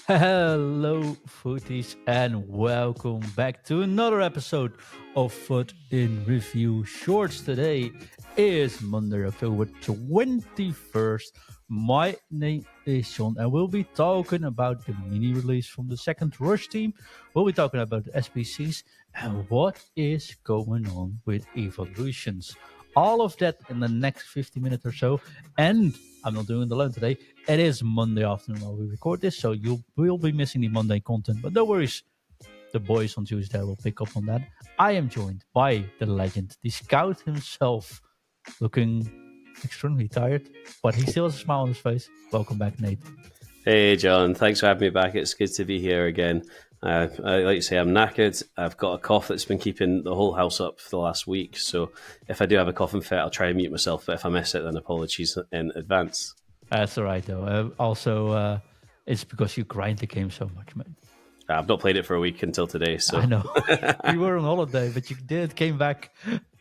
Hello, footies, and welcome back to another episode of Foot in Review Shorts. Today is Monday, October 21st. My name is Sean, and we'll be talking about the mini release from the second Rush team. We'll be talking about the SBCs and what is going on with evolutions. All of that in the next 50 minutes or so. And I'm not doing it alone today. It is Monday afternoon while we record this, so you will be missing the Monday content. But no worries, the boys on Tuesday will pick up on that. I am joined by the legend, the scout himself, looking extremely tired, but he still has a smile on his face. Welcome back, Nate. Hey, John. Thanks for having me back. It's good to be here again. I like to say I'm knackered. I've got a cough that's been keeping the whole house up for the last week. So if I do have a coughing fit, I'll try and mute myself. But if I miss it, then apologies in advance. That's all right, though. Also, it's because you grind the game so much, mate. I've not played it for a week until today. So I know. You were on holiday, but you came back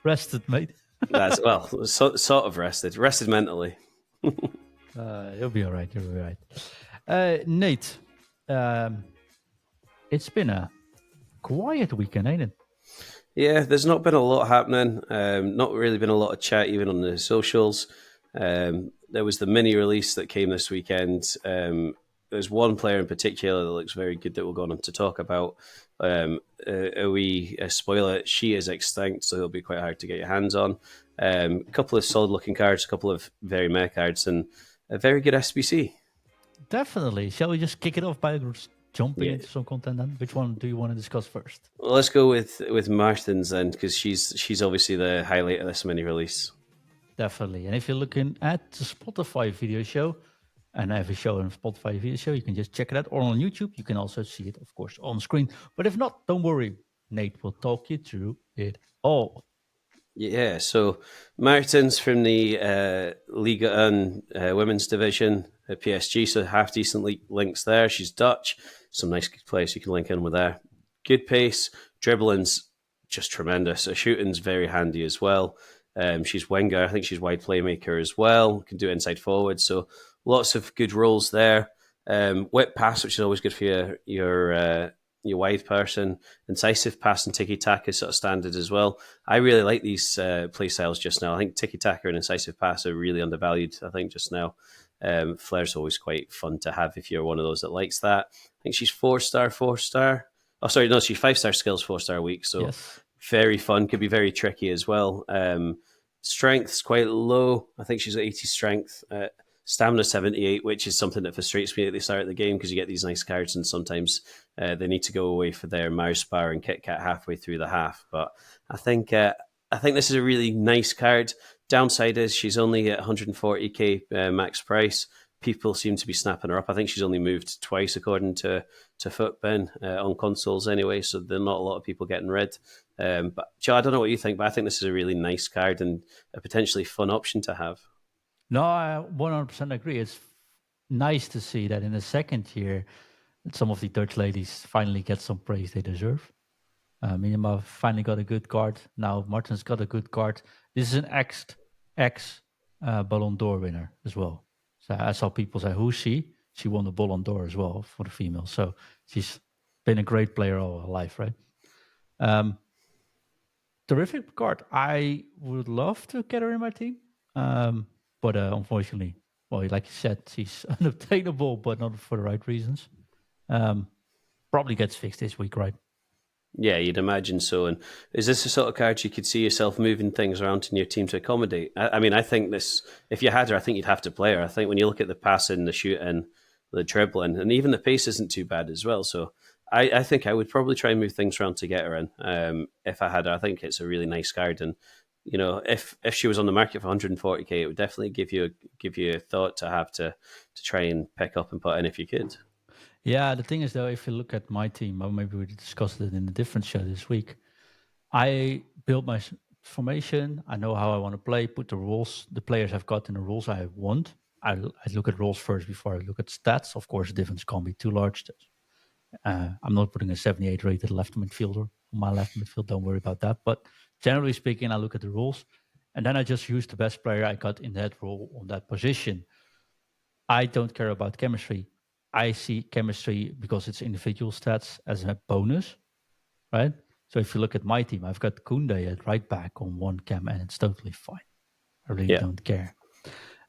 rested, mate. That's, well, sort of rested mentally. You'll be all right. You'll be all right. Nate, it's been a quiet weekend, ain't it? Yeah, there's not been a lot happening. Not really been a lot of chat even on the socials. There was the mini release that came this weekend. There's one player in particular that looks very good that we'll go on to talk about. Spoiler, she is extinct, so it'll be quite hard to get your hands on. A couple of solid looking cards, a couple of very meh cards, and a very good SBC. Definitely. Shall we just kick it off by jumping into some content then? Which one do you want to discuss first? Well, let's go with Martens then, because she's obviously the highlight of this mini release. Definitely. And if you're looking at the Spotify video show, and I have a show on Spotify video show, you can just check it out. Or on YouTube, you can also see it, of course, on screen. But if not, don't worry. Nate will talk you through it all. Yeah, so Martens from the Liga 1 women's division at PSG, so half decent links there. She's Dutch, some nice players you can link in with there. Good pace, dribbling's just tremendous. Her shooting's very handy as well. She's winger, I think she's wide playmaker as well. Can do inside forward, so lots of good roles there. Whip pass, which is always good for your wide person. Incisive pass and tiki-taka is sort of standard as well. I really like these play styles just now. I think tiki-taka and incisive pass are really undervalued, I think, just now. Flair's always quite fun to have if you're one of those that likes that. I think she's 4-star. Oh, sorry, no, she's 5-star skills, 4-star weak. So yes. Very fun, could be very tricky as well. Strength's quite low. I think she's at 80 strength. Stamina 78, which is something that frustrates me at the start of the game because you get these nice cards and sometimes they need to go away for their Mars Bar and Kit Kat halfway through the half. But I think this is a really nice card. Downside is she's only at 140k max price. People seem to be snapping her up. I think she's only moved twice according to Footbin on consoles anyway, so there's not a lot of people getting rid. But Joe, I don't know what you think, but I think this is a really nice card and a potentially fun option to have. No, I 100% agree. It's nice to see that in the second year, some of the Dutch ladies finally get some praise they deserve. Minima finally got a good card. Now Martens got a good card. This is an ex Ballon d'Or winner as well. So I saw people say, who's she? She won the Ballon d'Or as well for the female. So she's been a great player all her life, right? Terrific card. I would love to get her in my team. But unfortunately, well, like you said, she's unobtainable, but not for the right reasons. Probably gets fixed this week, right? Yeah, you'd imagine so. And is this the sort of card you could see yourself moving things around in your team to accommodate? I mean, I think this, if you had her, I think you'd have to play her. I think when you look at the passing, the shooting, the dribbling, and even the pace isn't too bad as well. So I think I would probably try and move things around to get her in. If I had her, I think it's a really nice card. And you know, if she was on the market for 140k, it would definitely give you a thought to have to try and pick up and put in if you could. Yeah, the thing is though, if you look at my team, or maybe we discussed it in a different show this week, I built my formation. I know how I want to play, put the rules, the players I've got in the rules I want. I look at rules first before I look at stats. Of course, the difference can't be too large. I'm not putting a 78 rated left midfielder on my left midfield. Don't worry about that. But generally speaking, I look at the rules and then I just use the best player I got in that role on that position. I don't care about chemistry. I see chemistry because it's individual stats as a bonus, right? So if you look at my team, I've got Koundé at right back on one cam, and it's totally fine. I really Yeah. don't care.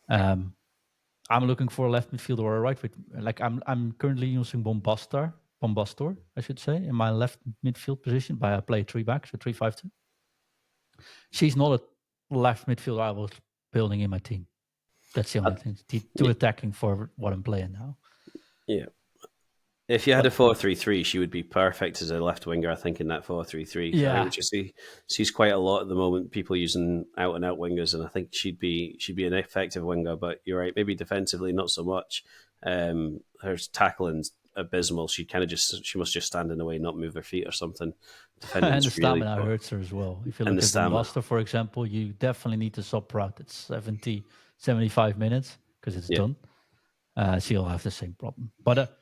I'm looking for a left midfielder or a right mid. Like I'm currently using Bombastor, I should say, in my left midfield position. By I play 3 back, so 3-5-2. She's not a left midfielder I was building in my team. That's the only thing. Too Yeah. attacking for what I'm playing now. Yeah. If you had a But 4-3-3, she would be perfect as a left winger, I think, in that 4-3-3. I think yeah, we just sees quite a lot at the moment, people using out and out wingers, and I think she'd be an effective winger. But you're right, maybe defensively not so much. Her tackling's abysmal. She must just stand in the way, not move her feet or something. and the Defending's really stamina poor. hurts her as well. If you And look the at stamina. Bombasta, for example, you definitely need to sub route at 70, 75 minutes because it's Yeah. done. She'll have the same problem. But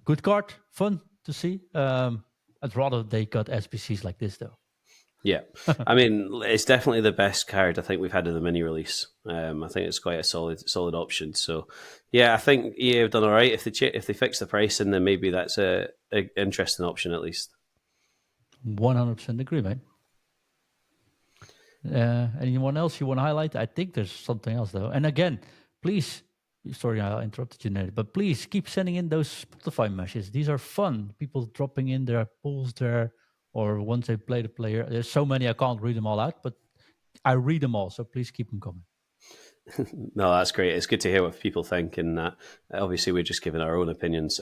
good card, fun to see. I'd rather they got SBCs like this though. Yeah, I mean, it's definitely the best card I think we've had in the mini release. I think it's quite a solid option. So, yeah, I think EA have done all right. If they fix the pricing, then maybe that's a interesting option at least. 100% agree, mate. Anyone else you want to highlight? I think there's something else though. And again, please, sorry I interrupted you, Nate, but please keep sending in those Spotify messages. These are fun. People dropping in their polls there, or once they play the player. There's so many I can't read them all out, but I read them all. So please keep them coming. No, that's great. It's good to hear what people think, and obviously we're just giving our own opinions.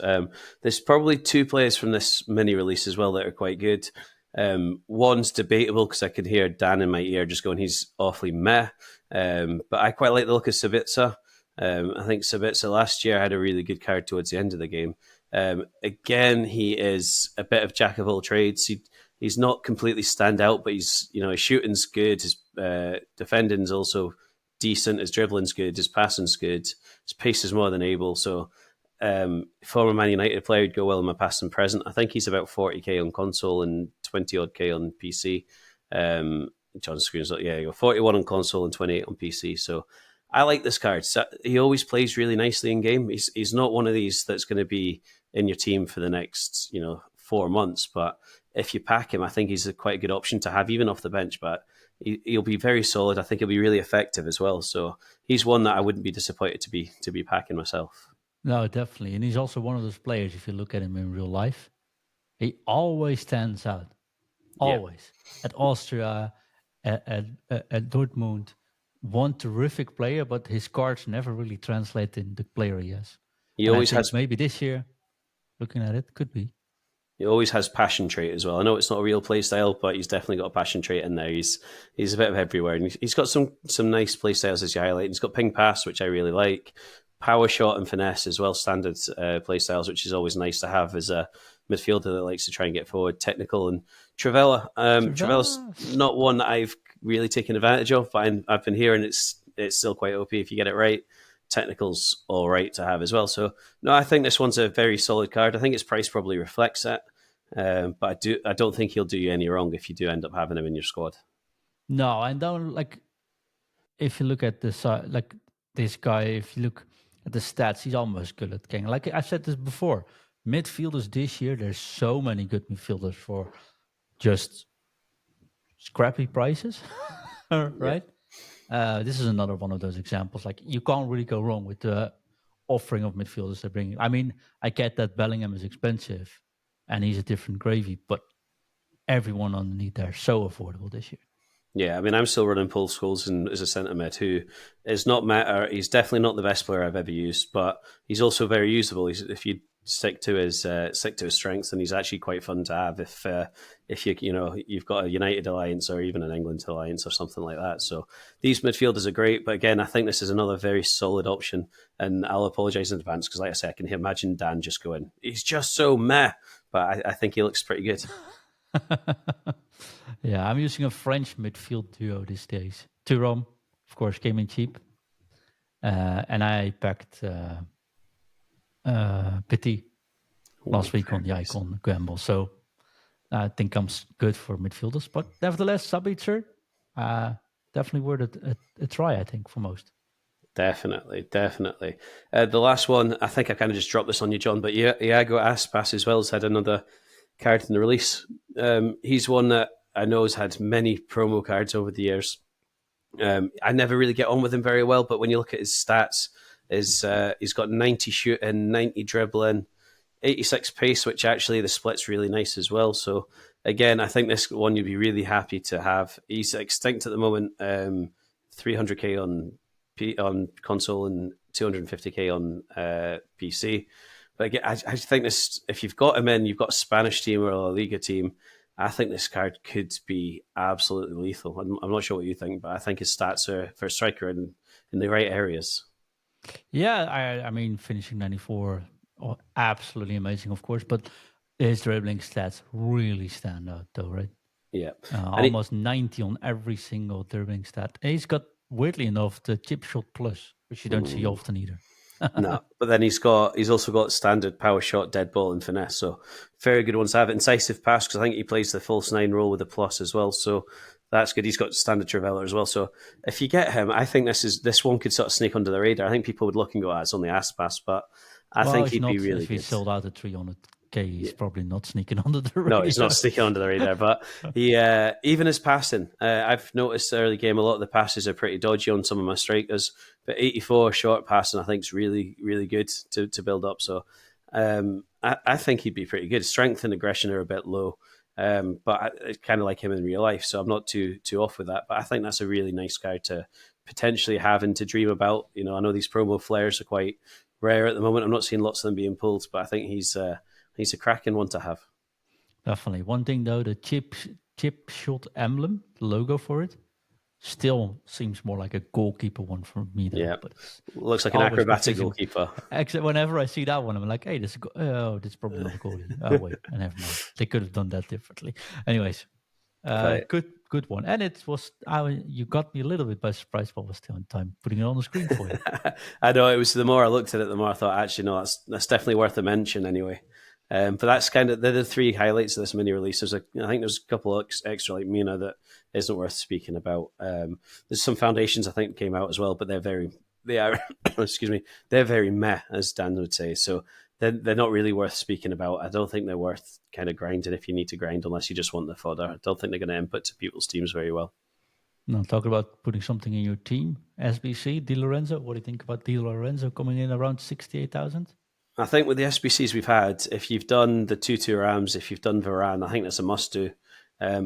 There's probably 2 players from this mini release as well that are quite good. One's debatable because I could hear Dan in my ear just going, he's awfully meh. But I quite like the look of Sabitzer. I think Sabitzer last year had a really good card towards the end of the game. Again, he is a bit of jack of all trades. He's not completely stand out, but his shooting's good. His defending's also decent. His dribbling's good. His passing's good. His pace is more than able. So, former Man United player would go well in my past and present. I think he's about 40k on console and 20 odd k on PC. John's screen's like, yeah, you go 41 on console and 28 on PC. So I like this card. So he always plays really nicely in game. He's not one of these that's going to be in your team for the next 4 months. But if you pack him, I think he's quite a good option to have even off the bench. But he'll be very solid. I think he'll be really effective as well. So he's one that I wouldn't be disappointed to be packing myself. No, definitely. And he's also one of those players, if you look at him in real life, he always stands out. Yeah. Always. At Austria, at Dortmund, one terrific player, but his cards never really translate in the player he is. He And I always think has maybe this year, looking at it, could be. He always has passion trait as well. I know it's not a real play style, but he's definitely got a passion trait in there. He's a bit of everywhere, and he's got some nice play styles as you highlight. He's got ping pass, which I really like, power shot and finesse as well, standard play styles, which is always nice to have as a midfielder that likes to try and get forward, technical. And Travella, Travella's not one that I've really taken advantage of, but I've been hearing it's still quite OP if you get it right. Technical's all right to have as well. So no, I think this one's a very solid card. I think its price probably reflects that. But I don't think he'll do you any wrong if you do end up having him in your squad. No, and don't if you look at this this guy, if you look at the stats, he's almost good at king. Like I said this before, midfielders this year, there's so many good midfielders for just scrappy prices, right? This is another one of those examples. Like you can't really go wrong with the offering of midfielders they're bringing. I mean, I get that Bellingham is expensive, and he's a different gravy, but everyone underneath there is so affordable this year. Yeah, I mean, I'm still running Paul Scholes as a centre mid who is not matter. He's definitely not the best player I've ever used, but he's also very usable. If you stick to his strengths, and he's actually quite fun to have if you've got a United alliance or even an England alliance or something like that. So these midfielders are great, but again, I think this is another very solid option. And I'll apologise in advance because, like I say, I can imagine Dan just going, "He's just so meh," but I think he looks pretty good. Yeah, I'm using a French midfield duo these days. Thuram, of course, came in cheap. And I packed Petit last week on the Icon Gamble. So I think I'm good for midfielders. But nevertheless, Sabitzer, definitely worth a try, I think, for most. Definitely, definitely. The last one, I think I kind of just dropped this on you, John, but Iago Aspas as well has had another card in the release. He's one that I know has had many promo cards over the years. I never really get on with him very well, but when you look at his stats, he's got 90 shooting, 90 dribbling, 86 pace, which actually the split's really nice as well. So again, I think this one you'd be really happy to have. He's extinct at the moment, 300k on console and 250k on PC. But again, I think this, if you've got him in, you've got a Spanish team or a La Liga team, I think this card could be absolutely lethal. I'm not sure what you think, but I think his stats are for a striker in the right areas. Yeah, I mean, finishing 94, oh, absolutely amazing, of course, but his dribbling stats really stand out, though, right? Yeah, and Almost 90 on every single dribbling stat. And he's got, weirdly enough, the chip shot plus, which you don't see often either. no, but then he's also got standard power shot, dead ball, and finesse. So very good ones to have. Incisive pass, because I think he plays the false nine role with a plus as well. So that's good. He's got standard Trivela as well. So if you get him, I think this one could sort of sneak under the radar. I think people would look and go, it's only Aspas, but I Well, think he's he'd not, be really if he good. sold out at 300k, he's probably not sneaking under the radar. No, he's not sneaking under the radar. But he, even his passing, I've noticed early game a lot of the passes are pretty dodgy on some of my strikers. But 84 short passing, I think, is really, really good to build up. So I think he'd be pretty good. Strength and aggression are a bit low, but I kind of like him in real life. So I'm not too off with that. But I think that's a really nice guy to potentially have and to dream about. You know, I know these promo flares are quite rare at the moment. I'm not seeing lots of them being pulled, but I think he's a cracking one to have. Definitely. One thing though, the chip shot emblem, the logo for it, still seems more like a goalkeeper one for me though. Yeah, But looks like an always acrobatic confusing. goalkeeper. Except whenever I see that one, I'm like, hey, this is probably not a goalie. Oh wait, never mind. They could have done that differently. Anyways, But good one. And it was you got me a little bit by surprise, but was still in time putting it on the screen for you. I know it was the more I looked at it, the more I thought, actually, no, that's definitely worth a mention anyway. But that's kind of they're the three highlights of this mini release. I think there's a couple extra like Mina that isn't worth speaking about. There's some foundations I think came out as well, but they are excuse me, they're very meh, as Dan would say. So they're not really worth speaking about. I don't think they're worth kind of grinding if you need to grind, unless you just want the fodder. I don't think they're going to input to people's teams very well. Now, talk about putting something in your team. SBC, Di Lorenzo. What do you think about Di Lorenzo coming in around 68,000? I think with the SBCs we've had, if you've done the 2-2 Rams, if you've done Varane, I think that's a must-do. I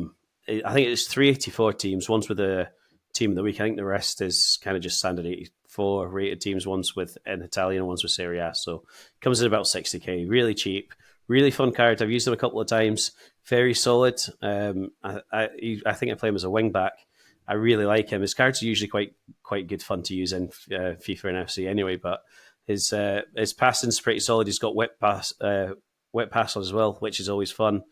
think it's 384 teams. One's with a team of the week. I think the rest is kind of just standard 84 rated teams. One's with an Italian, one's with Serie A. So it comes in about 60k. Really cheap, really fun card. I've used them a couple of times. Very solid. I think I play him as a wing back. I really like him. His cards are usually quite good fun to use in FIFA and FC anyway, but his passing's pretty solid. He's got whip pass as well, which is always fun.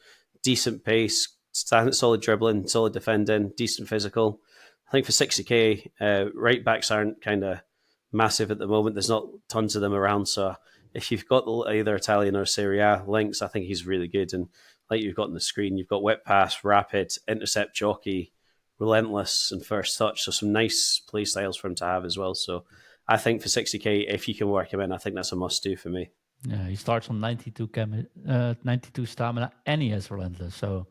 Decent pace, solid dribbling, solid defending, decent physical. I think for 60k, right backs aren't kind of massive at the moment. There's not tons of them around, so if you've got either Italian or Serie A links, I think he's really good. And like you've got on the screen, you've got whip pass, rapid, intercept, jockey, relentless, and first touch. So some nice play styles for him to have as well. So I think for 60k, if you can work him in, I think that's a must-do for me. Yeah, he starts on 92 stamina, and he has relentless. So,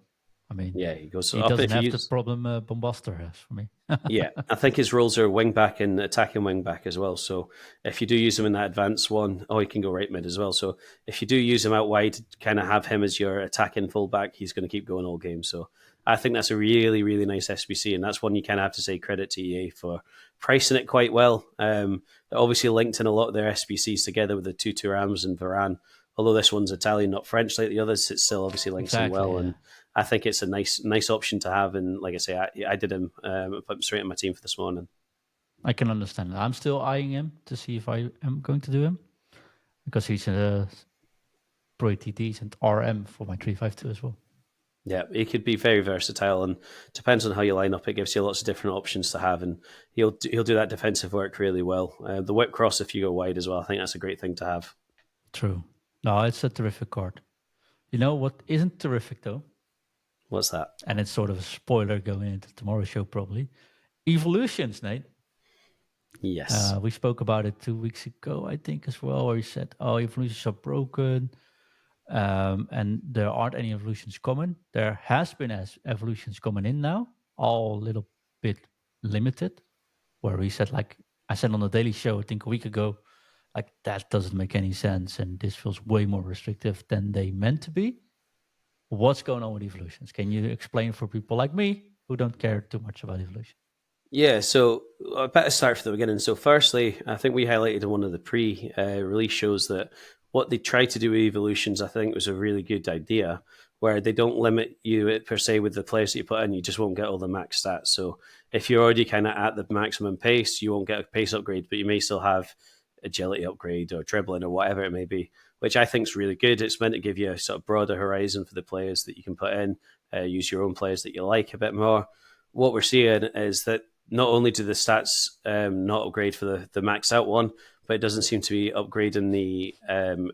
I mean, yeah, he goes he up doesn't if you have use. the problem Bombaster has for me. Yeah, I think his roles are wing back and attacking wing back as well. So if you do use him in that advanced one, he can go right mid as well. So if you do use him out wide, kind of have him as your attacking fullback, he's going to keep going all game. So I think that's a really, really nice SBC, and that's one you kind of have to say credit to EA for pricing it quite well. They're obviously linked in a lot of their SBCs together with the 2-2 Rams and Varane. Although this one's Italian, not French like the others, it still obviously links in well. Yeah. And I think it's a nice option to have. And like I say, I did him, put him straight in my team for this morning. I can understand that. I'm still eyeing him to see if I am going to do him, because he's a pretty decent RM for my 352 as well. Yeah, he could be very versatile, and depends on how you line up. It gives you lots of different options to have, and he'll do that defensive work really well. The whip cross, if you go wide as well, I think that's a great thing to have. True. No, it's a terrific card. You know what isn't terrific though? What's that? And it's sort of a spoiler going into tomorrow's show probably. Evolutions, Nate. Yes. We spoke about it 2 weeks ago, I think, as well, where you said, "Oh, evolutions are broken, and there aren't any evolutions coming." There has been as evolutions coming in now, all a little bit limited. Where we said, like I said on the Daily Show, I think a week ago, like that doesn't make any sense, and this feels way more restrictive than they meant to be. What's going on with evolutions? Can you explain for people like me who don't care too much about evolution? Yeah, so I better start from the beginning. So, firstly, I think we highlighted in one of the pre-release shows that what they tried to do with evolutions, I think, was a really good idea, where they don't limit you per se with the players that you put in. You just won't get all the max stats. So, if you're already kind of at the maximum pace, you won't get a pace upgrade, but you may still have agility upgrade or dribbling or whatever it may be, which I think is really good. It's meant to give you a sort of broader horizon for the players that you can put in. Use your own players that you like a bit more. What we're seeing is that not only do the stats not upgrade for the max out one, but it doesn't seem to be upgrading the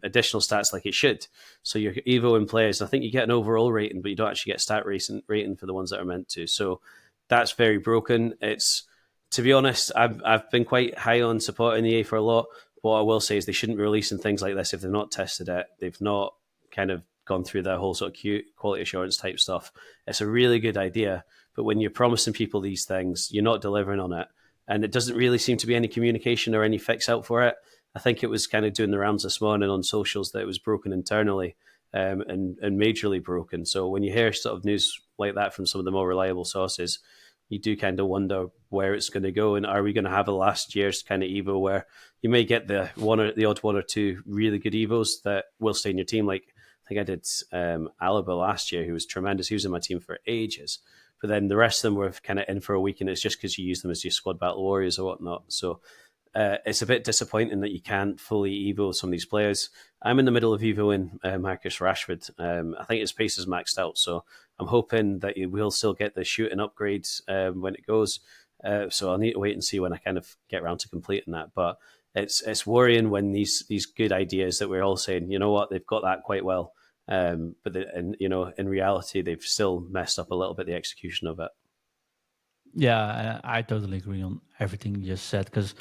additional stats like it should. So your Evo in players, I think you get an overall rating, but you don't actually get stat rating for the ones that are meant to. So that's very broken. It's, to be honest, I've been quite high on supporting the EA for a lot. What I will say is they shouldn't be releasing things like this if they've not tested it. They've not kind of gone through that whole sort of quality assurance type stuff. It's a really good idea, but when you're promising people these things, you're not delivering on it. And it doesn't really seem to be any communication or any fix out for it. I think it was kind of doing the rounds this morning on socials that it was broken internally, and majorly broken. So when you hear sort of news like that from some of the more reliable sources, you do kind of wonder where it's going to go. And are we going to have a last year's kind of Evo where you may get the odd one or two really good Evos that will stay in your team? Like I think I did Alaba last year, who was tremendous. He was in my team for ages. But then the rest of them were kind of in for a week, and it's just because you use them as your squad battle warriors or whatnot. So it's a bit disappointing that you can't fully Evo some of these players. I'm in the middle of Evoing Marcus Rashford. I think his pace is maxed out, so I'm hoping that you will still get the shooting upgrades when it goes. So I'll need to wait and see when I kind of get around to completing that. But it's worrying when these good ideas that we're all saying, you know what, they've got that quite well. But in reality, they've still messed up a little bit the execution of it. Yeah, I totally agree on everything you just said because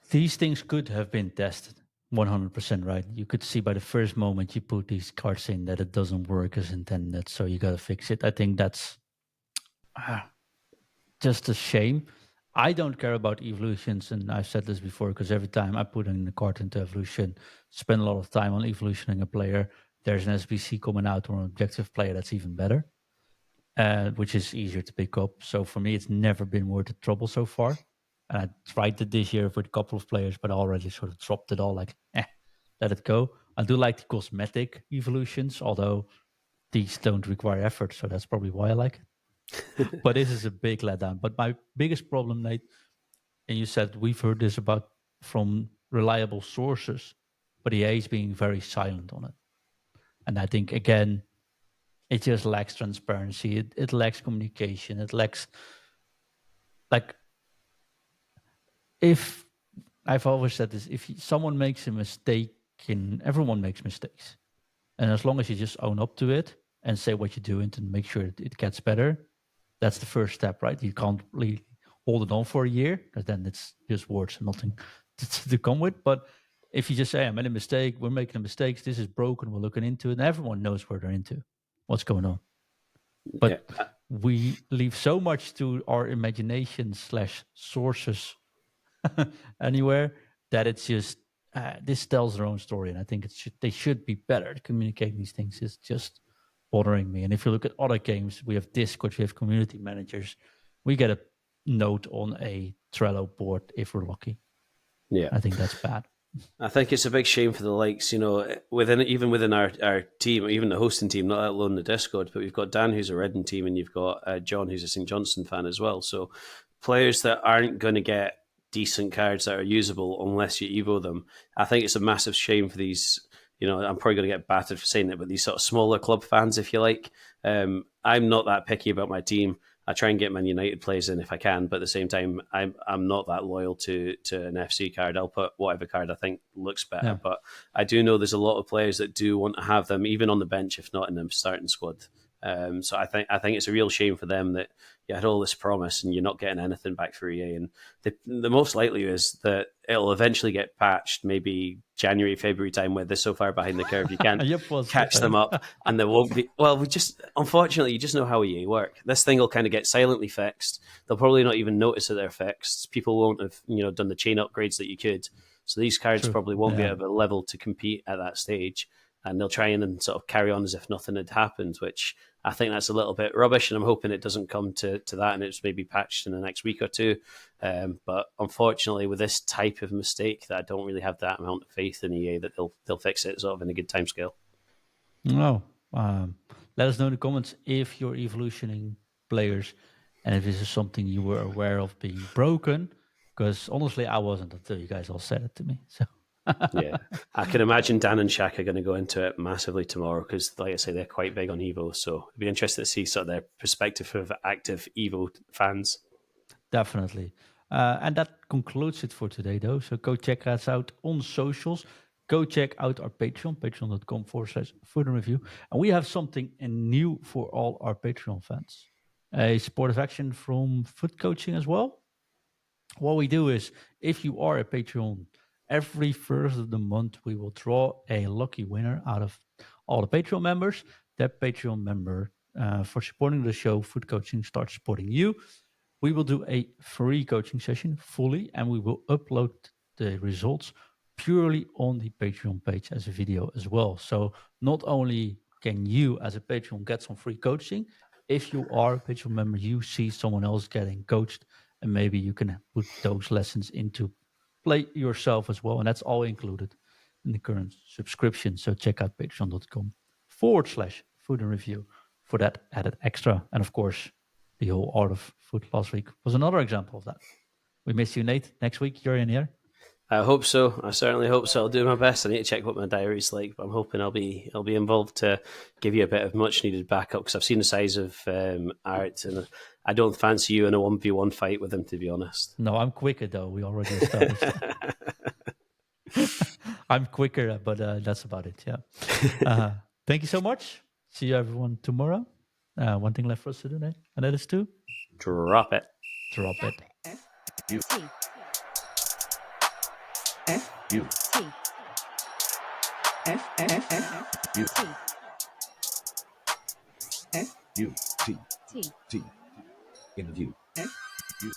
these things could have been tested 100%, right? You could see by the first moment you put these cards in that it doesn't work as intended, so you got to fix it. I think that's just a shame. I don't care about evolutions, and I've said this before because every time I put in the card into evolution, spend a lot of time on evolutioning a player. There's an SBC coming out or an objective player that's even better, which is easier to pick up. So for me, it's never been worth the trouble so far. And I tried it this year with a couple of players, but I already sort of dropped it all. Like, let it go. I do like the cosmetic evolutions, although these don't require effort, so that's probably why I like it. But this is a big letdown. But my biggest problem, Nate, and you said we've heard this about from reliable sources, but EA is being very silent on it. And I think again, it just lacks transparency. It lacks communication. It lacks like if I've always said this, if someone makes a mistake, everyone makes mistakes, and as long as you just own up to it and say what you're doing to make sure it gets better, that's the first step, right? You can't really hold it on for a year because then it's just words and nothing to come with. But if you just say, I made a mistake, we're making mistakes, this is broken, we're looking into it, and everyone knows where they're into, what's going on. Yeah. But we leave so much to our imagination slash sources anywhere that it's just this tells their own story, and I think they should be better at communicating these things. It's just bothering me. And if you look at other games, we have Discord, we have community managers, we get a note on a Trello board if we're lucky. Yeah. I think that's bad. I think it's a big shame for the likes, within our team, or even the hosting team, not alone the Discord, but we've got Dan, who's a Redden team, and you've got John, who's a St. Johnstone fan as well. So players that aren't going to get decent cards that are usable unless you Evo them. I think it's a massive shame for these, I'm probably going to get battered for saying it, but these sort of smaller club fans, if you like. I'm not that picky about my team. I try and get Man United players in if I can, but at the same time, I'm not that loyal to an FC card. I'll put whatever card I think looks better, but I do know there's a lot of players that do want to have them even on the bench, if not in the starting squad. So I think it's a real shame for them that you had all this promise and you're not getting anything back for EA. And the most likely is that it'll eventually get patched, maybe January, February time, where they're so far behind the curve you can't You're positive, catch them up, and there won't be. Well, unfortunately, you just know how EA work. This thing will kind of get silently fixed. They'll probably not even notice that they're fixed. People won't have done the chain upgrades that you could. So these cards True. probably won't be Yeah. at a level to compete at that stage, and they'll try and sort of carry on as if nothing had happened, which I think that's a little bit rubbish, and I'm hoping it doesn't come to that and it's maybe patched in the next week or two. But unfortunately, with this type of mistake, that I don't really have that amount of faith in EA that they'll fix it sort of in a good time scale. No. Let us know in the comments if you're evolutioning players and if this is something you were aware of being broken. Because honestly, I wasn't until you guys all said it to me. So Yeah, I can imagine Dan and Shaq are going to go into it massively tomorrow because, like I say, they're quite big on Evo. So it'd be interesting to see sort of their perspective of active Evo fans. definitely. And that concludes it for today, though. So go check us out on socials. Go check out our Patreon, patreon.com/FootNReview. And we have something new for all our Patreon fans. A supportive action from foot coaching as well. What we do is, if you are a Patreon, every first of the month, we will draw a lucky winner out of all the Patreon members. That Patreon member, for supporting the show, foot coaching starts supporting you. We will do a free coaching session fully, and we will upload the results purely on the Patreon page as a video as well. So not only can you as a Patreon get some free coaching, if you are a Patreon member, you see someone else getting coached, and maybe you can put those lessons into play yourself as well. And that's all included in the current subscription. So check out patreon.com/food and review for that added extra. And of course, the whole art of food last week was another example of that. We miss you, Nate. Next week, you're in here. I hope so. I certainly hope so. I'll do my best. I need to check what my diary's like, but I'm hoping I'll be involved to give you a bit of much needed backup because I've seen the size of Art, and I don't fancy you in a 1v1 fight with him, to be honest. No, I'm quicker, though. We already established that. I'm quicker, but that's about it. Yeah. Thank you so much. See you, everyone, tomorrow. One thing left for us to do, Nate, and that is to Drop it. drop it. You. You. You. You. T. Interview. You.